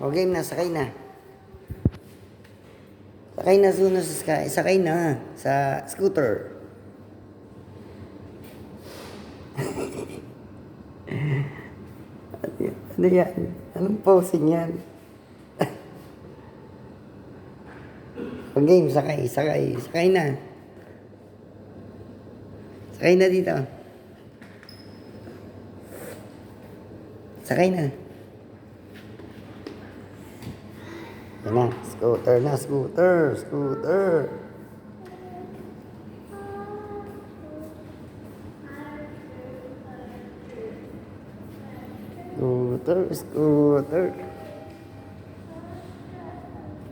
O game na, sakay na. Sakay na, Suno, sa sky. Sakay na sa scooter. Ano yan? Anong posing yan? O game, sakay, sakay. Sakay na. Sakay na dito. Sakay na. Yan na, scooter na, scooter, scooter. Scooter, scooter.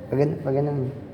Pag ganun.